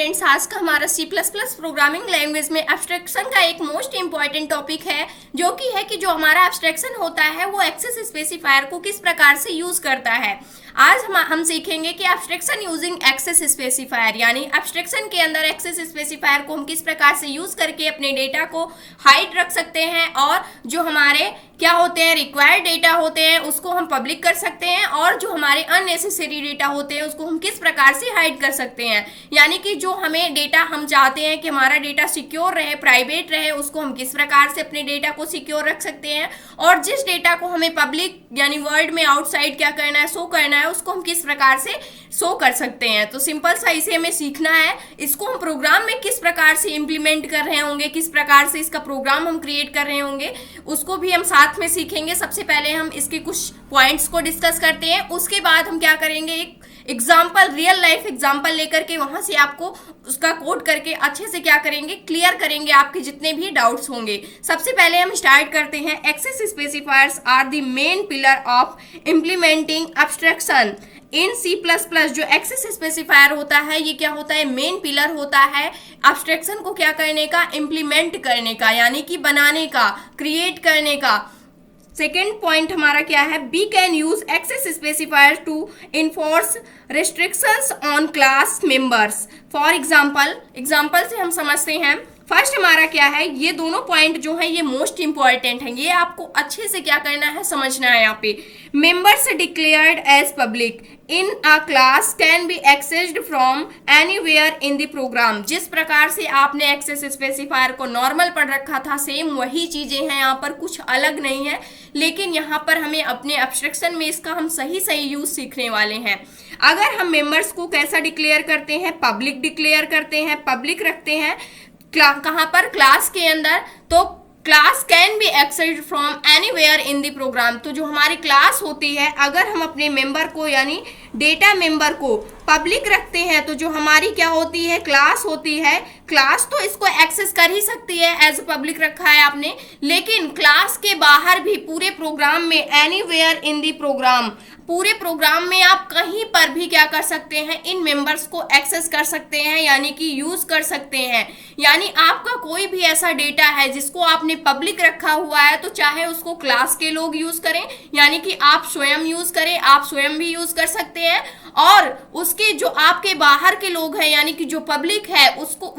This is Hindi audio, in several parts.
फ्रेंड्स, आज का हमारा C++ प्रोग्रामिंग लैंग्वेज में एब्स्ट्रैक्शन का एक मोस्ट इंपॉर्टेंट टॉपिक है, जो कि है कि जो हमारा एब्स्ट्रैक्शन होता है वो एक्सेस स्पेसिफायर को किस प्रकार से यूज करता है। आज हम सीखेंगे कि एब्स्ट्रैक्शन यूजिंग एक्सेस स्पेसिफायर, यानी एब्स्ट्रैक्शन के अंदर एक्सेस स्पेसिफायर को हम किस प्रकार से यूज करके अपने डेटा को हाइड रख सकते हैं, और जो हमारे क्या होते हैं रिक्वायर्ड डेटा होते हैं उसको हम पब्लिक कर सकते हैं, और जो हमारे अननेसेसरी डेटा होते हैं उसको हम किस प्रकार से हाइड कर सकते हैं। यानी कि जो हमें डेटा हम चाहते हैं कि हमारा डेटा सिक्योर रहे, प्राइवेट रहे, उसको हम किस प्रकार से अपने डेटा को सिक्योर रख सकते हैं, और जिस डेटा को हमें पब्लिक यानी वर्ल्ड में आउटसाइड क्या करना है, शो करना है, उसको हम किस प्रकार से शो कर सकते हैं। तो सिंपल सा इसे हमें सीखना है। इसको हम प्रोग्राम में किस प्रकार से इम्प्लीमेंट कर रहे होंगे, किस प्रकार से इसका प्रोग्राम हम क्रिएट कर रहे होंगे, उसको भी हम साथ में सीखेंगे। सबसे पहले हम इसके कुछ पॉइंट्स को डिस्कस करते हैं, उसके बाद हम क्या करेंगे, एक एग्जाम्पल, रियल लाइफ एग्जाम्पल लेकर के वहां से आपको उसका कोड करके अच्छे से क्या करेंगे, क्लियर करेंगे आपके जितने भी डाउट्स होंगे। सबसे पहले हम स्टार्ट करते हैं। Access specifiers are the main pillar of implementing abstraction in C++। जो एक्सेस स्पेसिफायर होता है ये क्या होता है, मेन पिलर होता है एब्स्ट्रैक्शन को क्या करने का, इम्प्लीमेंट करने का, यानी कि बनाने का, क्रिएट करने का। सेकेंड पॉइंट हमारा क्या है, we can use access specifier to enforce restrictions on class members. For example से हम समझते हैं। फर्स्ट हमारा क्या है, ये दोनों पॉइंट जो है ये मोस्ट इंपॉर्टेंट है, ये आपको अच्छे से क्या करना है, समझना है। यहाँ पे members declared as public in a class can be accessed from anywhere in the program. जिस प्रकार से आपने एक्सेस स्पेसिफायर को नॉर्मल पढ़ रखा था, सेम वही चीजें हैं यहाँ पर, कुछ अलग नहीं है। लेकिन यहाँ पर हमें अपने एब्स्ट्रैक्शन में इसका हम सही यूज सीखने वाले हैं। अगर हम मेंबर्स को कैसा डिक्लेयर करते हैं, पब्लिक डिक्लेयर करते हैं, पब्लिक रखते हैं कहाँ पर, क्लास के अंदर, तो class can be accessed from anywhere in the program. तो जो हमारी क्लास होती है, अगर हम अपने मेंबर को यानी डेटा मेंबर को पब्लिक रखते हैं, तो जो हमारी क्या होती है, क्लास होती है, क्लास तो इसको एक्सेस कर ही सकती है, एज पब्लिक रखा है आपने। लेकिन क्लास के बाहर भी पूरे प्रोग्राम में, एनीवेयर इन द प्रोग्राम, पूरे प्रोग्राम में आप कहीं पर भी क्या कर सकते हैं, इन मेंबर्स को एक्सेस कर सकते हैं, यानी कि यूज कर सकते हैं। यानी आपका कोई भी ऐसा डेटा है जिसको आपने पब्लिक रखा हुआ है, तो चाहे उसको क्लास के लोग यूज करें, यानी कि आप स्वयं यूज करें, आप स्वयं भी यूज कर सकते हैं, और उसके जो आपके बाहर के लोग हैं, यानी कि जो पब्लिक है, उसको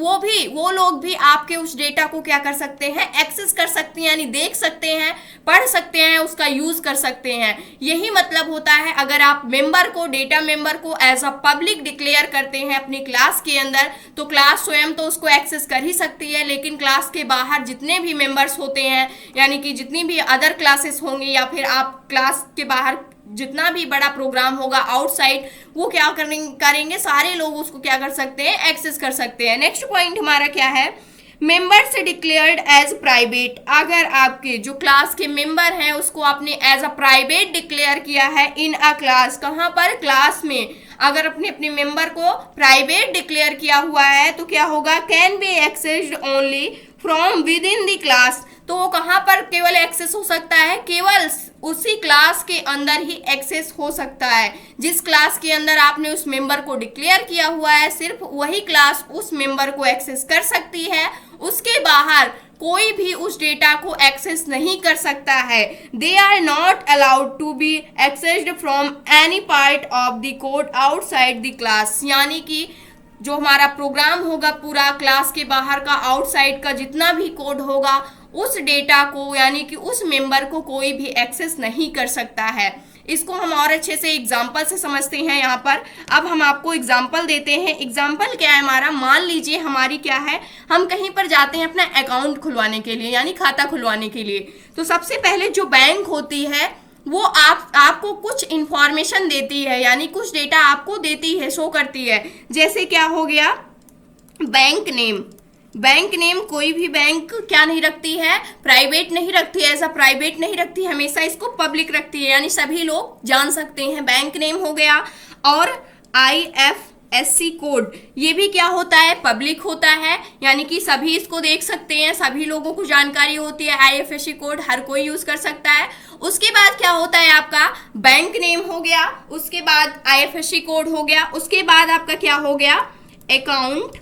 वो लोग भी आपके उस डेटा को क्या कर सकते हैं, एक्सेस कर सकते हैं, यानी देख सकते हैं, पढ़ सकते हैं, उसका यूज कर सकते हैं। यही मतलब होता है, अगर आप मेंबर को, डेटा मेंबर को एज अ पब्लिक डिक्लेयर करते हैं अपनी क्लास के अंदर, तो क्लास स्वयं तो उसको एक्सेस कर ही सकती है, लेकिन क्लास के बाहर जितने भी मेंबर्स होते हैं, यानी कि जितनी भी अदर क्लासेस होंगी, या फिर आप क्लास के बाहर जितना भी बड़ा प्रोग्राम होगा आउटसाइड, वो क्या करेंगे, सारे लोग उसको क्या कर सकते हैं, एक्सेस कर सकते हैं। नेक्स्ट पॉइंट हमारा क्या है, मेंबर्स डिक्लेयर्ड एज प्राइवेट। अगर आपके जो क्लास के मेंबर हैं उसको आपने एज अ प्राइवेट डिक्लेयर किया है इन अ क्लास, कहाँ पर, क्लास में, अगर अपने अपने मेंबर को प्राइवेट डिक्लेयर किया हुआ है, तो क्या होगा, can be accessed only from with in the class. तो वो कहाँ पर केवल एक्सेस हो सकता है, केवल उसी क्लास के अंदर ही एक्सेस हो सकता है। जिस क्लास के अंदर आपने उस मेंबर को डिक्लेयर किया हुआ है, सिर्फ वही क्लास उस मेंबर को एक्सेस कर सकती है, उसके बाहर कोई भी उस डेटा को एक्सेस नहीं कर सकता है। They are not allowed to be accessed from any part of the code outside the class. यानी कि जो हमारा प्रोग्राम होगा पूरा, क्लास के बाहर का, आउटसाइड का जितना भी कोड होगा, उस डेटा को यानी कि उस मेंबर को कोई भी एक्सेस नहीं कर सकता है। इसको हम और अच्छे से एग्जाम्पल से समझते हैं। यहाँ पर अब हम आपको एग्जाम्पल देते हैं। एग्जाम्पल क्या है हमारा, मान लीजिए हमारी क्या है, हम कहीं पर जाते हैं अपना अकाउंट खुलवाने के लिए, यानी खाता खुलवाने के लिए। तो सबसे पहले जो बैंक होती है वो आपको कुछ इंफॉर्मेशन देती है, यानी कुछ डेटा आपको देती है, शो करती है। जैसे क्या हो गया, बैंक नेम। बैंक नेम कोई भी बैंक क्या नहीं रखती है, प्राइवेट नहीं रखती है, ऐसा प्राइवेट नहीं रखती, हमेशा इसको पब्लिक रखती है, यानी सभी लोग जान सकते हैं, बैंक नेम हो गया। और IFSC कोड, ये भी क्या होता है, पब्लिक होता है, यानी कि सभी इसको देख सकते हैं, सभी लोगों को जानकारी होती है। IFSC कोड हर कोई यूज कर सकता है। उसके बाद क्या होता है, आपका बैंक नेम हो गया, उसके बाद IFSC कोड हो गया, उसके बाद आपका क्या हो गया, अकाउंट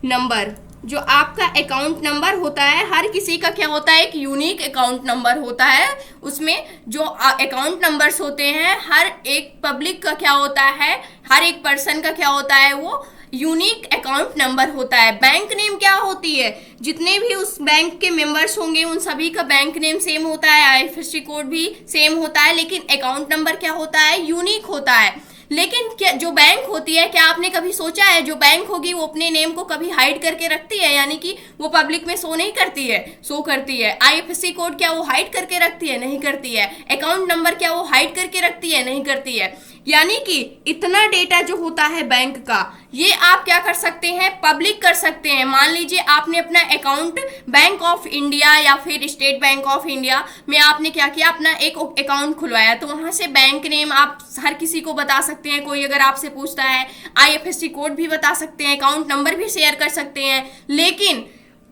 नंबर, जो आपका अकाउंट नंबर होता है, हर किसी का क्या होता है, एक यूनिक अकाउंट नंबर होता है। उसमें जो अकाउंट नंबर्स होते हैं, हर एक पब्लिक का क्या होता है, हर एक पर्सन का क्या होता है, वो यूनिक अकाउंट नंबर होता है। बैंक नेम क्या होती है, जितने भी उस बैंक के मेंबर्स होंगे उन सभी का बैंक नेम सेम होता है, आईएफएससी कोड भी सेम होता है, लेकिन अकाउंट नंबर क्या होता है, यूनिक होता है। लेकिन क्या जो बैंक होती है, क्या आपने कभी सोचा है, जो बैंक होगी वो अपने नेम को कभी हाइड करके रखती है, यानी कि वो पब्लिक में शो नहीं करती है, शो करती है। आईएफएससी कोड क्या वो हाइड करके रखती है, नहीं करती है। अकाउंट नंबर क्या वो हाइड करके रखती है, नहीं करती है। यानी कि इतना डेटा जो होता है बैंक का, ये आप क्या कर सकते हैं, पब्लिक कर सकते हैं। मान लीजिए आपने अपना अकाउंट बैंक ऑफ इंडिया या फिर स्टेट बैंक ऑफ इंडिया में आपने क्या किया, अपना एक अकाउंट खुलवाया, तो वहां से बैंक नेम आप हर किसी को बता सकते हैं। कोई अगर आपसे पूछता है, आईएफएससी कोड भी बता सकते हैं, अकाउंट नंबर भी शेयर कर सकते हैं। लेकिन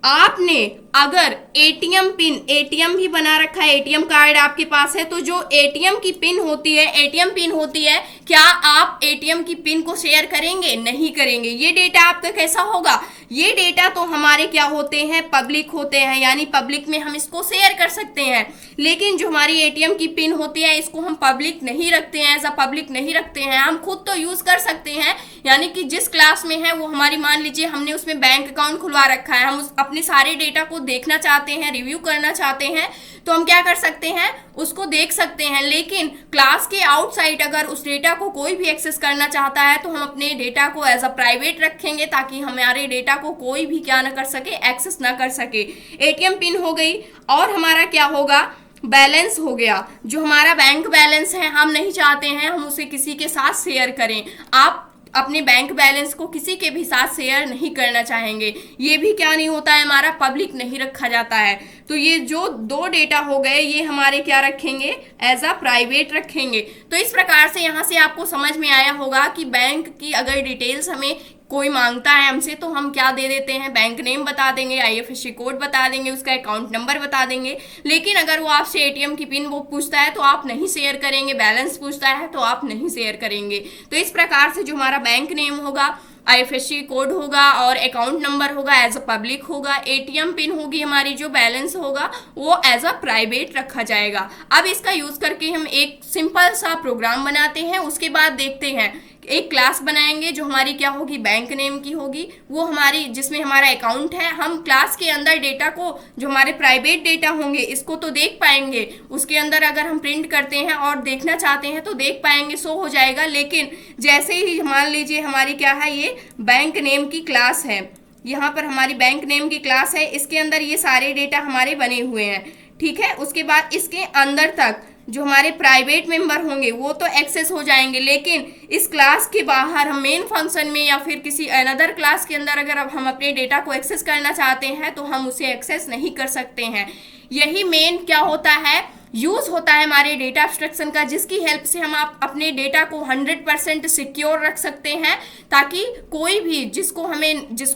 आपने अगर एटीएम पिन, एटीएम भी बना रखा है, एटीएम कार्ड आपके पास है, तो जो एटीएम की पिन होती है, एटीएम पिन होती है, क्या आप एटीएम की पिन को शेयर करेंगे, नहीं करेंगे। ये डेटा आपका कैसा होगा, ये डेटा तो हमारे क्या होते हैं, पब्लिक होते हैं, यानी पब्लिक में हम इसको शेयर कर सकते हैं। लेकिन जो हमारी एटीएम की पिन होती है, इसको हम पब्लिक नहीं रखते हैं, ऐसा पब्लिक नहीं रखते हैं। हम खुद तो यूज कर सकते हैं, यानी कि जिस क्लास में है वो हमारी, मान लीजिए हमने उसमें बैंक अकाउंट खुलवा रखा है, हम अपने सारे डेटा को देखना चाहते हैं, रिव्यू करना चाहते हैं, तो हम क्या कर सकते हैं, उसको देख सकते हैं। लेकिन क्लास के आउटसाइड अगर उस डेटा को कोई भी एक्सेस करना चाहता है, तो हम अपने डेटा को एज अ प्राइवेट रखेंगे, ताकि हमारे डेटा को कोई भी क्या ना कर सके, एक्सेस ना कर सके। एटीएम पिन हो गई, और हमारा क्या होगा, बैलेंस हो गया। जो हमारा बैंक बैलेंस है, हम नहीं चाहते हैं हम उसे किसी के साथ शेयर करें। आप अपने बैंक बैलेंस को किसी के भी साथ शेयर नहीं करना चाहेंगे, ये भी क्या नहीं होता है, हमारा पब्लिक नहीं रखा जाता है। तो ये जो दो डेटा हो गए, ये हमारे क्या रखेंगे, एज अ प्राइवेट रखेंगे। तो इस प्रकार से यहाँ से आपको समझ में आया होगा कि बैंक की अगर डिटेल्स हमें कोई मांगता है हमसे, तो हम क्या दे देते हैं, बैंक नेम बता देंगे, आईएफएससी कोड बता देंगे, उसका अकाउंट नंबर बता देंगे। लेकिन अगर वो आपसे एटीएम की पिन वो पूछता है, तो आप नहीं शेयर करेंगे, बैलेंस पूछता है तो आप नहीं शेयर करेंगे। तो इस प्रकार से जो हमारा बैंक नेम होगा, आईएफएससी कोड होगा और अकाउंट नंबर होगा, एज अ पब्लिक होगा। एटीएम पिन होगी हमारी, जो बैलेंस होगा वो एज अ प्राइवेट रखा जाएगा। अब इसका यूज करके हम एक सिंपल सा प्रोग्राम बनाते हैं, उसके बाद देखते हैं। एक क्लास बनाएंगे जो हमारी क्या होगी, बैंक नेम की होगी, वो हमारी जिसमें हमारा अकाउंट है। हम क्लास के अंदर डेटा को, जो हमारे प्राइवेट डेटा होंगे, इसको तो देख पाएंगे, उसके अंदर अगर हम प्रिंट करते हैं और देखना चाहते हैं तो देख पाएंगे, शो हो जाएगा। लेकिन जैसे ही मान लीजिए हमारी क्या है, ये बैंक नेम की क्लास है, यहाँ पर हमारी बैंक नेम की क्लास है, इसके अंदर ये सारे डेटा हमारे बने हुए हैं, ठीक है। उसके बाद इसके अंदर तक जो हमारे प्राइवेट मेंबर होंगे वो तो एक्सेस हो जाएंगे, लेकिन इस क्लास के बाहर हम मेन फंक्शन में या फिर किसी अनदर क्लास के अंदर अगर अब हम अपने डेटा को एक्सेस करना चाहते हैं, तो हम उसे एक्सेस नहीं कर सकते हैं। यही मेन क्या होता है, यूज होता है हमारे डेटा एब्स्ट्रैक्शन का, जिसकी हेल्प से हम आप अपने डेटा को 100% सिक्योर रख सकते हैं, ताकि कोई भी जिसको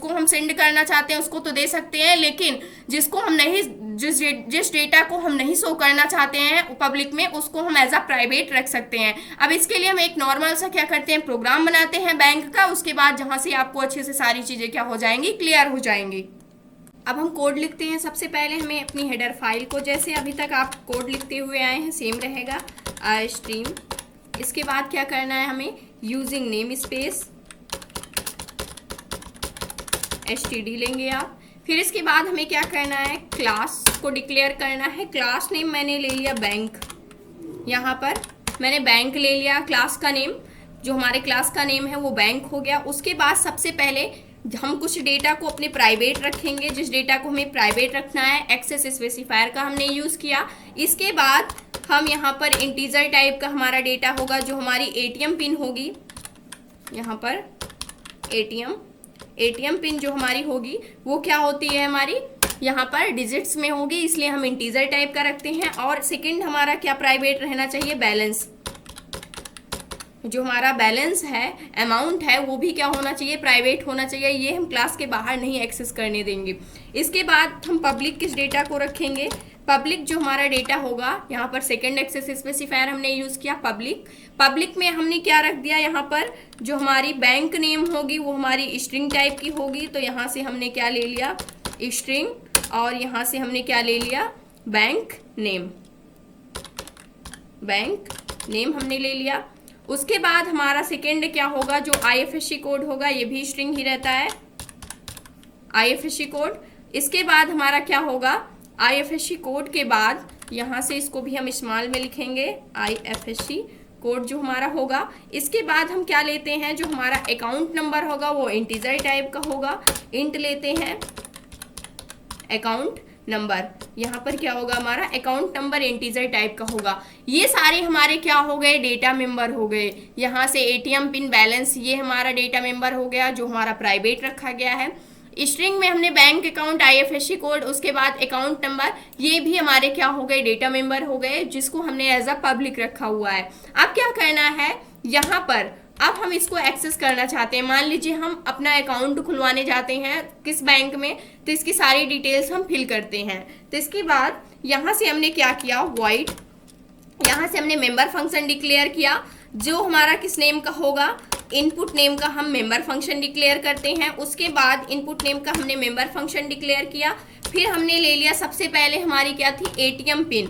हम सेंड करना चाहते हैं उसको तो दे सकते हैं, लेकिन जिसको हम नहीं, जिस डेटा को हम नहीं शो करना चाहते हैं पब्लिक में, उसको हम एज अ प्राइवेट रख सकते हैं। अब इसके लिए हम एक नॉर्मल सा क्या करते हैं, प्रोग्राम बनाते हैं बैंक का, उसके बाद जहां से आपको अच्छे से सारी चीजें क्या हो जाएंगी, क्लियर हो जाएंगी। अब हम कोड लिखते हैं। सबसे पहले हमें अपनी हेडर फाइल को, जैसे अभी तक आप कोड लिखते हुए आए हैं सेम रहेगा, आई स्ट्रीम। इसके बाद क्या करना है, हमें यूजिंग नेम स्पेस एसटीडी लेंगे आप। फिर इसके बाद हमें क्या करना है, क्लास को डिक्लेयर करना है। क्लास नेम मैंने ले लिया बैंक, यहाँ पर मैंने बैंक ले लिया, क्लास का नेम जो हमारे क्लास का नेम है वो बैंक हो गया। उसके बाद सबसे पहले हम कुछ डेटा को अपने प्राइवेट रखेंगे, जिस डेटा को हमें प्राइवेट रखना है, एक्सेस स्पेसिफायर का हमने यूज़ किया। इसके बाद हम यहाँ पर इंटीजर टाइप का हमारा डेटा होगा, जो हमारी एटीएम पिन होगी, यहाँ पर एटीएम पिन जो हमारी होगी वो क्या होती है, हमारी यहाँ पर डिजिट्स में होगी, इसलिए हम इंटीजर टाइप का रखते हैं। और सेकंड हमारा क्या प्राइवेट रहना चाहिए, बैलेंस, जो हमारा बैलेंस है, अमाउंट है, वो भी क्या होना चाहिए, प्राइवेट होना चाहिए। ये हम क्लास के बाहर नहीं एक्सेस करने देंगे। इसके बाद हम पब्लिक किस डेटा को रखेंगे, पब्लिक जो हमारा डेटा होगा, यहाँ पर सेकेंड एक्सेस स्पेसिफायर हमने यूज़ किया पब्लिक। पब्लिक में हमने क्या रख दिया, यहाँ पर जो हमारी बैंक नेम होगी वो हमारी स्ट्रिंग टाइप की होगी, तो यहाँ से हमने क्या ले लिया, स्ट्रिंग, और यहाँ से हमने क्या ले लिया, बैंक नेम। बैंक नेम हमने ले लिया। उसके बाद हमारा सेकेंड क्या होगा, जो IFSC कोड होगा, ये भी स्ट्रिंग ही रहता है, IFSC कोड। इसके बाद हमारा क्या होगा, IFSC कोड के बाद यहाँ से इसको भी हम स्मॉल में लिखेंगे, IFSC कोड जो हमारा होगा। इसके बाद हम क्या लेते हैं, जो हमारा अकाउंट नंबर होगा वो इंटीजर टाइप का होगा, इंट लेते हैं अकाउंट नंबर। यहाँ पर क्या होगा, हमारा अकाउंट नंबर इंटीजर टाइप का होगा। ये सारे हमारे क्या हो गए, डेटा मेंबर हो गए। यहाँ से ATM पिन बैलेंस, ये हमारा डेटा मेंबर हो गया जो हमारा प्राइवेट रखा गया है। स्ट्रिंग में हमने बैंक अकाउंट, IFSC कोड, उसके बाद अकाउंट नंबर, ये भी हमारे क्या हो गए, डेटा मेंबर हो गए, जिसको हमने एज अ पब्लिक रखा हुआ है। अब क्या करना है, यहाँ पर अब हम इसको एक्सेस करना चाहते हैं। मान लीजिए हम अपना अकाउंट खुलवाने जाते हैं किस बैंक में, तो इसकी सारी डिटेल्स हम फिल करते हैं। तो इसके बाद यहाँ से हमने क्या किया, वॉइड, यहाँ से हमने मेंबर फंक्शन डिक्लेयर किया, जो हमारा किस नेम का होगा, इनपुट नेम का हम मेंबर फंक्शन डिक्लेयर करते हैं। उसके बाद इनपुट नेम का हमने मेंबर फंक्शन डिक्लेयर किया। फिर हमने ले लिया, सबसे पहले हमारी क्या थी, ATM pin.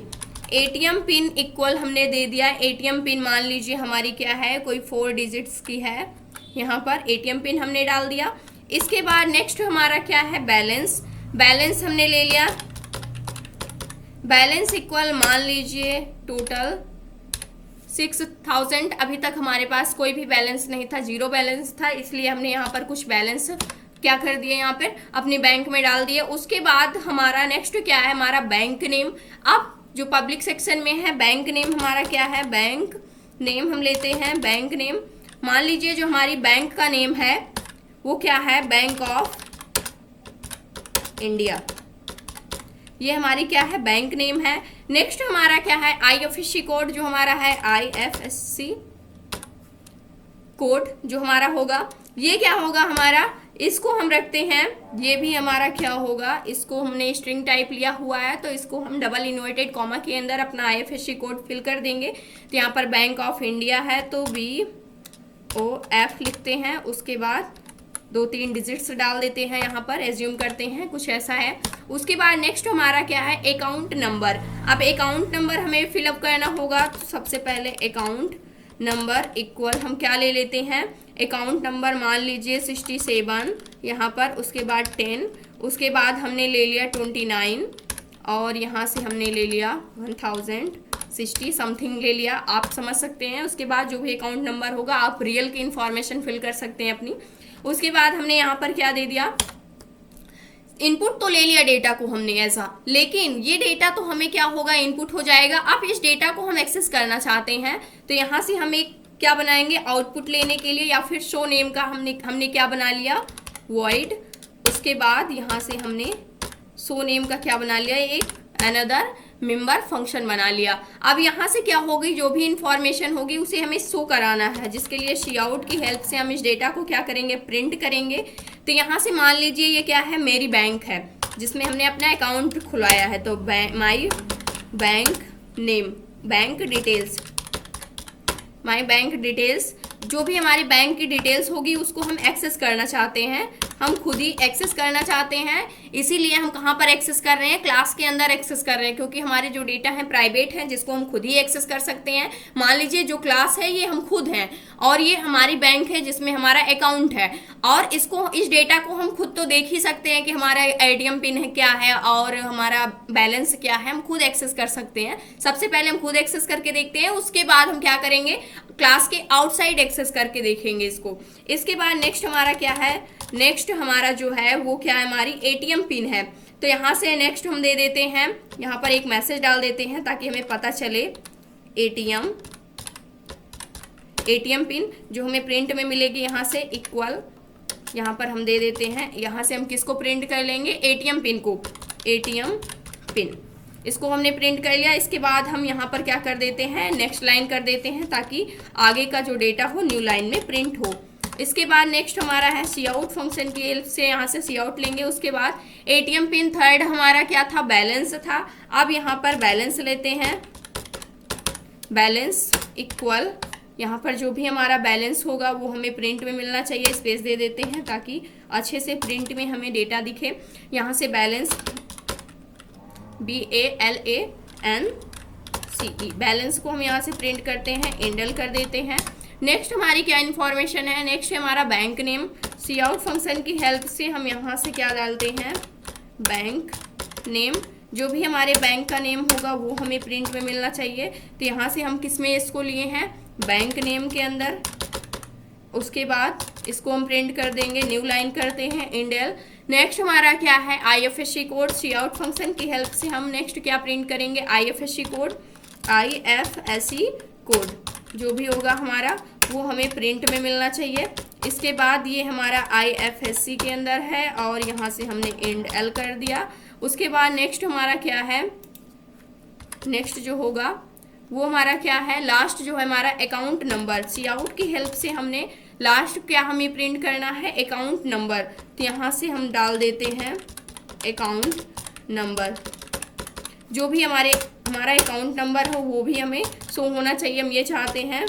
ATM pin equal हमने दे दिया, ATM पिन मान लीजिए हमारी क्या है, कोई 4 डिजिट्स की है, यहाँ पर ATM पिन हमने डाल दिया। इसके बाद नेक्स्ट हमारा क्या है, बैलेंस। बैलेंस हमने ले लिया, बैलेंस इक्वल मान लीजिए टोटल 6000। अभी तक हमारे पास कोई भी बैलेंस नहीं था, 0 बैलेंस था, इसलिए हमने यहाँ पर कुछ बैलेंस क्या कर दिए, यहाँ पर अपने बैंक में डाल दिए। उसके बाद हमारा नेक्स्ट क्या है, हमारा बैंक नेम। अब जो पब्लिक सेक्शन में है, बैंक नेम हमारा क्या है, बैंक नेम हम लेते हैं, बैंक नेम। मान लीजिए जो हमारी बैंक का नेम है वो क्या है, बैंक ऑफ इंडिया, ये हमारी क्या है, बैंक नेम है। नेक्स्ट हमारा क्या है, IFSC कोड, जो हमारा है IFSC कोड जो हमारा होगा, ये क्या होगा हमारा, इसको हम रखते हैं, ये भी हमारा क्या होगा, इसको हमने स्ट्रिंग टाइप लिया हुआ है, तो इसको हम डबल इन्वर्टेड कॉमा के अंदर अपना IFSC कोड फिल कर देंगे। तो यहाँ पर बैंक ऑफ इंडिया है, तो BOF लिखते हैं। उसके बाद 2-3 डिजिट्स डाल देते हैं, यहाँ पर एज्यूम करते हैं कुछ ऐसा है। उसके बाद नेक्स्ट हमारा क्या है, अकाउंट नंबर। अब अकाउंट नंबर हमें फिलअप करना होगा, तो सबसे पहले अकाउंट नंबर इक्वल हम क्या ले लेते हैं, अकाउंट नंबर मान लीजिए 67 यहाँ पर, उसके बाद 10, उसके बाद हमने ले लिया 29, और यहाँ से हमने ले लिया 1060 समथिंग ले लिया, आप समझ सकते हैं। उसके बाद जो भी अकाउंट नंबर होगा आप रियल की इंफॉर्मेशन फिल कर सकते हैं अपनी। उसके बाद हमने यहाँ पर क्या दे दिया, इनपुट तो ले लिया डेटा को हमने ऐसा, लेकिन ये डेटा तो हमें क्या होगा, इनपुट हो जाएगा। अब इस डेटा को हम एक्सेस करना चाहते हैं, तो यहाँ से हम एक क्या बनाएंगे, आउटपुट लेने के लिए, या फिर शो नेम का हमने क्या बना लिया, वॉइड। उसके बाद यहाँ से हमने शो नेम का क्या बना लिया, एक अनदर मेंबर फंक्शन बना लिया। अब यहाँ से क्या होगी, जो भी इंफॉर्मेशन होगी उसे हमें शो कराना है, जिसके लिए शी आउट की हेल्प से हम इस डेटा को क्या करेंगे, प्रिंट करेंगे। तो यहाँ से मान लीजिए ये क्या है, मेरी बैंक है जिसमें हमने अपना अकाउंट खुलवाया है, तो माई बैंक नेम, बैंक डिटेल्स, माई बैंक डिटेल्स, जो भी हमारी बैंक की डिटेल्स होगी उसको हम एक्सेस करना चाहते हैं, हम खुद ही एक्सेस करना चाहते हैं। इसीलिए हम कहाँ पर एक्सेस कर रहे हैं, क्लास के अंदर एक्सेस कर रहे हैं, क्योंकि हमारे जो डेटा है प्राइवेट है, जिसको हम खुद ही एक्सेस कर सकते हैं। मान लीजिए जो क्लास है ये हम खुद हैं, और ये हमारी बैंक है जिसमें हमारा अकाउंट है, और इसको, इस डेटा को हम खुद तो देख ही सकते हैं कि हमारा ATM पिन है क्या है और हमारा बैलेंस क्या है, हम खुद एक्सेस कर सकते हैं। सबसे पहले हम खुद एक्सेस करके देखते हैं, उसके बाद हम क्या करेंगे, क्लास के आउटसाइड एक्सेस करके देखेंगे इसको। इसके बाद नेक्स्ट हमारा क्या है, नेक्स्ट हमारा जो है वो क्या है, हमारी ATM पिन है। तो यहाँ से नेक्स्ट हम दे देते हैं, यहाँ पर एक मैसेज डाल देते हैं ताकि हमें पता चले, ATM पिन जो हमें प्रिंट में मिलेगी, यहाँ से इक्वल, यहाँ पर हम दे देते हैं, यहाँ से हम किसको प्रिंट कर लेंगे, ATM पिन को, ATM पिन, इसको हमने प्रिंट कर लिया। इसके बाद हम यहाँ पर क्या कर देते हैं, नेक्स्ट लाइन कर देते हैं, ताकि आगे का जो डेटा हो न्यू लाइन में प्रिंट हो। इसके बाद नेक्स्ट हमारा है सी आउट फंक्शन की हेल्प से यहाँ से सी आउट लेंगे। उसके बाद एटीएम पिन, थर्ड हमारा क्या था, बैलेंस था। अब यहाँ पर बैलेंस लेते हैं, बैलेंस इक्वल, यहाँ पर जो भी हमारा बैलेंस होगा वो हमें प्रिंट में मिलना चाहिए। स्पेस दे देते हैं ताकि अच्छे से प्रिंट में हमें डेटा दिखे। यहाँ से बैलेंस BALANCE, बैलेंस को हम यहाँ से प्रिंट करते हैं, इंडल कर देते हैं। नेक्स्ट हमारी क्या इन्फॉर्मेशन है, नेक्स्ट है हमारा बैंक नेम। सी आउट फंक्शन की हेल्प से हम यहाँ से क्या डालते हैं, बैंक नेम, जो भी हमारे बैंक का नेम होगा वो हमें प्रिंट में मिलना चाहिए। तो यहाँ से हम किस में इसको लिए हैं, बैंक नेम के अंदर। उसके बाद इसको हम प्रिंट कर देंगे, न्यू लाइन करते हैं, इंडेल। नेक्स्ट हमारा क्या है, IFSC कोड। सी आउट फंक्शन की हेल्प से हम नेक्स्ट क्या प्रिंट करेंगे, IFSC कोड, IFSC कोड जो भी होगा हमारा वो हमें प्रिंट में मिलना चाहिए। इसके बाद ये हमारा IFSC के अंदर है और यहाँ से हमने इंड एल कर दिया। उसके बाद नेक्स्ट हमारा क्या है, नेक्स्ट जो होगा वो हमारा क्या है, लास्ट जो है हमारा अकाउंट नंबर। सी आउट की हेल्प से हमने लास्ट क्या हमें प्रिंट करना है, अकाउंट नंबर। तो यहाँ से हम डाल देते हैं अकाउंट नंबर, जो भी हमारा अकाउंट नंबर हो वो भी हमें शो होना चाहिए। हम ये चाहते हैं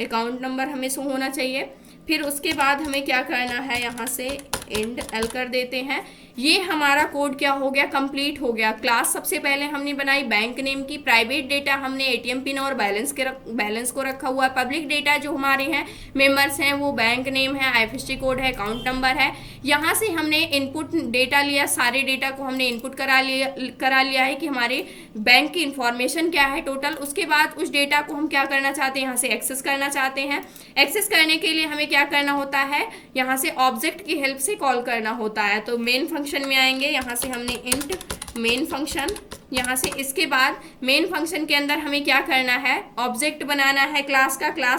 अकाउंट नंबर हमें शो होना चाहिए। फिर उसके बाद हमें क्या करना है, यहाँ से इंड एल कर देते हैं। ये हमारा कोड क्या हो गया, कंप्लीट हो गया। क्लास सबसे पहले हमने बनाई बैंक नेम की, प्राइवेट डेटा हमने एटीएम पिन और बैलेंस को रखा हुआ है। पब्लिक डेटा जो हमारे हैं मेंबर्स हैं वो बैंक नेम है, IFSC कोड है, अकाउंट नंबर है। यहाँ से हमने इनपुट डेटा लिया, सारे डेटा को हमने इनपुट करा लिया है कि हमारे बैंक की इंफॉर्मेशन क्या है टोटल। उसके बाद उस डेटा को हम क्या करना चाहते हैं, यहाँ से एक्सेस करना चाहते हैं। एक्सेस करने के लिए हमें क्या करना होता है, यहाँ से ऑब्जेक्ट की हेल्प से कॉल करना होता है। तो मेन फंक्शन में आएंगे, यहाँ से हमने इंट मेन फंक्शन, यहाँ से इसके बाद मेन फंक्शन के अंदर हमें क्या करना है, ऑब्जेक्ट बनाना है क्लास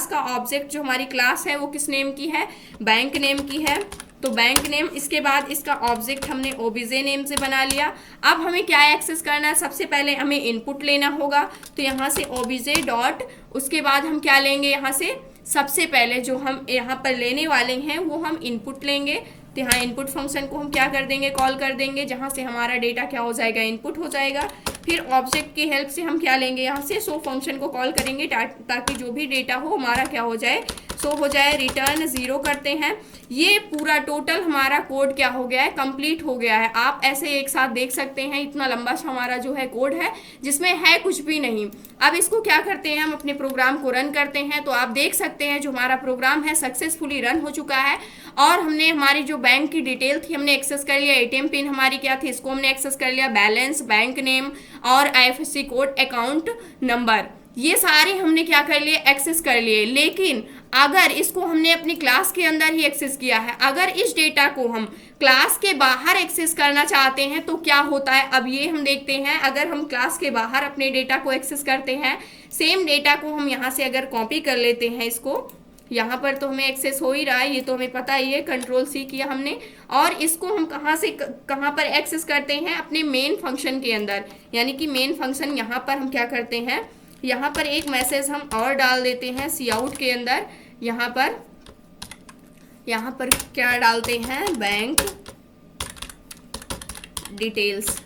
का ऑब्जेक्ट जो हमारी क्लास है वो किस नेम की है, बैंक नेम की है। तो बैंक नेम, इसके बाद इसका ऑब्जेक्ट हमने ओबीजे नेम से बना लिया। अब हमें क्या एक्सेस करना है, सबसे पहले हमें इनपुट लेना होगा। तो यहाँ से ओबीजे डॉट, उसके बाद हम क्या लेंगे, यहाँ से सबसे पहले जो हम यहाँ पर लेने वाले हैं वो हम इनपुट लेंगे। तो यहाँ इनपुट फंक्शन को हम क्या कर देंगे, कॉल कर देंगे, जहाँ से हमारा डेटा क्या हो जाएगा, इनपुट हो जाएगा। फिर ऑब्जेक्ट की हेल्प से हम क्या लेंगे, यहाँ से शो फंक्शन को कॉल करेंगे ताकि जो भी डेटा हो हमारा क्या हो जाए, शो हो जाए। रिटर्न 0 करते हैं। ये पूरा टोटल हमारा कोड क्या हो गया है, कंप्लीट हो गया है। आप ऐसे एक साथ देख सकते हैं, इतना लंबा सा हमारा जो है कोड है जिसमें है कुछ भी नहीं। अब इसको क्या करते हैं, हम अपने प्रोग्राम को रन करते हैं। तो आप देख सकते हैं जो हमारा प्रोग्राम है सक्सेसफुली रन हो चुका है और हमने हमारी जो बैंक की डिटेल थी हमने एक्सेस कर लिया। एटीएम पिन हमारी क्या थी, इसको हमने एक्सेस कर लिया, बैलेंस, बैंक नेम और IFSC कोड, अकाउंट नंबर, ये सारे हमने क्या कर लिए, एक्सेस कर लिए। लेकिन अगर इसको हमने अपनी क्लास के अंदर ही एक्सेस किया है, अगर इस डेटा को हम क्लास के बाहर एक्सेस करना चाहते हैं तो क्या होता है, अब ये हम देखते हैं। अगर हम क्लास के बाहर अपने डेटा को एक्सेस करते हैं, सेम डेटा को हम यहाँ से अगर कॉपी कर लेते हैं, इसको यहाँ पर तो हमें एक्सेस हो ही रहा है, ये तो हमें पता ही है, Ctrl+C किया हमने। और इसको हम कहाँ से कहाँ पर एक्सेस करते हैं, अपने मेन फंक्शन के अंदर। यानी कि मेन फंक्शन यहाँ पर हम क्या करते हैं, यहाँ पर एक मैसेज हम और डाल देते हैं सी आउट के अंदर। यहाँ पर क्या डालते हैं, बैंक डिटेल्स।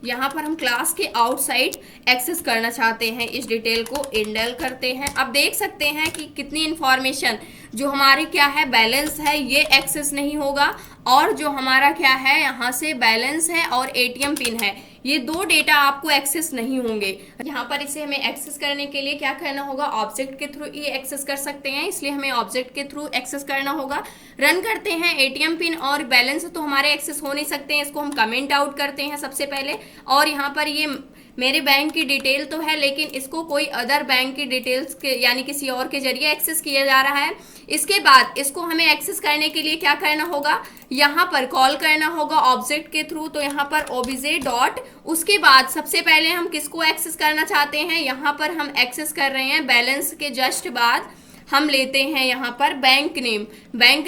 यहाँ पर हम क्लास के आउटसाइड एक्सेस करना चाहते हैं, इस डिटेल को इंडेल करते हैं। अब देख सकते हैं कि कितनी इन्फॉर्मेशन जो हमारी क्या है, बैलेंस है, ये एक्सेस नहीं होगा। और जो हमारा क्या है, यहाँ से बैलेंस है और एटीएम पिन है, ये दो डेटा आपको एक्सेस नहीं होंगे। यहाँ पर इसे हमें एक्सेस करने के लिए क्या करना होगा, ऑब्जेक्ट के थ्रू ये एक्सेस कर सकते हैं, इसलिए हमें ऑब्जेक्ट के थ्रू एक्सेस करना होगा। रन करते हैं, एटीएम पिन और बैलेंस तो हमारे एक्सेस हो नहीं सकते हैं, इसको हम कमेंट आउट करते हैं सबसे पहले। और यहाँ पर ये मेरे बैंक की डिटेल तो है, लेकिन इसको कोई अदर बैंक की डिटेल्स के यानी किसी और के जरिए एक्सेस किया जा रहा है। इसके बाद इसको हमें एक्सेस करने के लिए क्या करना होगा, यहाँ पर कॉल करना होगा ऑब्जेक्ट के थ्रू। तो यहाँ पर ओबीजे डॉट, उसके बाद सबसे पहले हम किसको एक्सेस करना चाहते हैं, यहाँ पर हम एक्सेस कर रहे हैं बैलेंस के जस्ट बाद हम लेते हैं यहाँ पर बैंक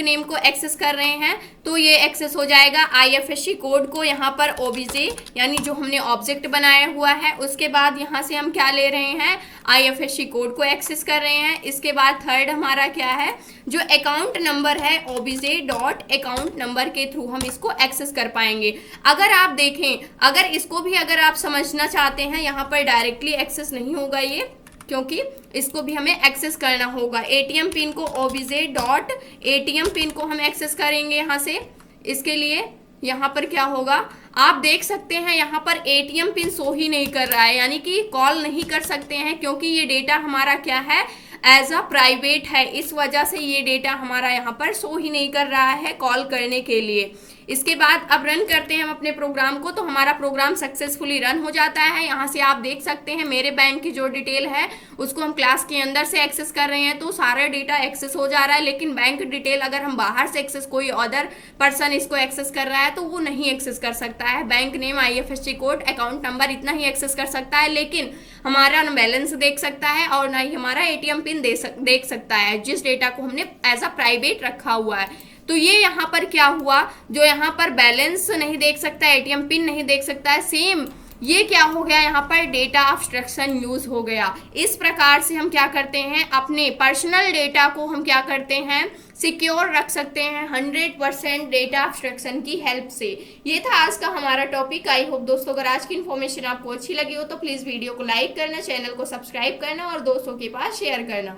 नेम को एक्सेस कर रहे हैं तो ये एक्सेस हो जाएगा आईएफएससी कोड को यहाँ पर ओबीजे यानी जो हमने ऑब्जेक्ट बनाया हुआ है, उसके बाद यहाँ से हम क्या ले रहे हैं, आईएफएससी कोड को एक्सेस कर रहे हैं। इसके बाद थर्ड हमारा क्या है, जो अकाउंट नंबर है ओबीजे डॉट अकाउंट नंबर के थ्रू हम इसको एक्सेस कर पाएंगे। अगर आप देखें, अगर इसको भी अगर आप समझना चाहते हैं, यहाँ पर डायरेक्टली एक्सेस नहीं होगा ये, क्योंकि इसको भी हमें एक्सेस करना होगा। एटीएम पिन को ओबीजे डॉट एटीएम पिन को हम एक्सेस करेंगे यहाँ से। इसके लिए यहाँ पर क्या होगा, आप देख सकते हैं यहाँ पर एटीएम पिन शो ही नहीं कर रहा है, यानी कि कॉल नहीं कर सकते हैं क्योंकि ये डेटा हमारा क्या है, एज अ प्राइवेट है। इस वजह से ये डेटा हमारा यहाँ पर शो ही नहीं कर रहा है कॉल करने के लिए। इसके बाद अब रन करते हैं हम अपने प्रोग्राम को, तो हमारा प्रोग्राम सक्सेसफुली रन हो जाता है। यहाँ से आप देख सकते हैं मेरे बैंक की जो डिटेल है उसको हम क्लास के अंदर से एक्सेस कर रहे हैं तो सारा डेटा एक्सेस हो जा रहा है, लेकिन बैंक डिटेल अगर हम बाहर से एक्सेस, कोई अदर पर्सन इसको एक्सेस कर रहा है तो वो नहीं एक्सेस कर सकता है। Bank name, IFSC code, account number इतना ही एक्सेस कर सकता है, लेकिन हमारा न बैलेंस देख सकता है और ना ही हमारा एटीएम पिन देख सकता है, जिस डेटा को हमने एज अ प्राइवेट रखा हुआ है। तो ये यहाँ पर क्या हुआ, जो यहाँ पर बैलेंस नहीं देख सकता है, एटीएम पिन नहीं देख सकता है, सेम ये क्या हो गया, यहाँ पर डेटा ऑब्स्ट्रक्शन यूज हो गया। इस प्रकार से हम क्या करते हैं, अपने पर्सनल डेटा को हम क्या करते हैं, सिक्योर रख सकते हैं 100% डेटा ऑब्स्ट्रक्शन की हेल्प से। ये था आज का हमारा टॉपिक। आई होप दोस्तों अगर आज की इन्फॉर्मेशन आपको अच्छी लगी हो तो प्लीज़ वीडियो को लाइक करना, चैनल को सब्सक्राइब करना और दोस्तों के पास शेयर करना।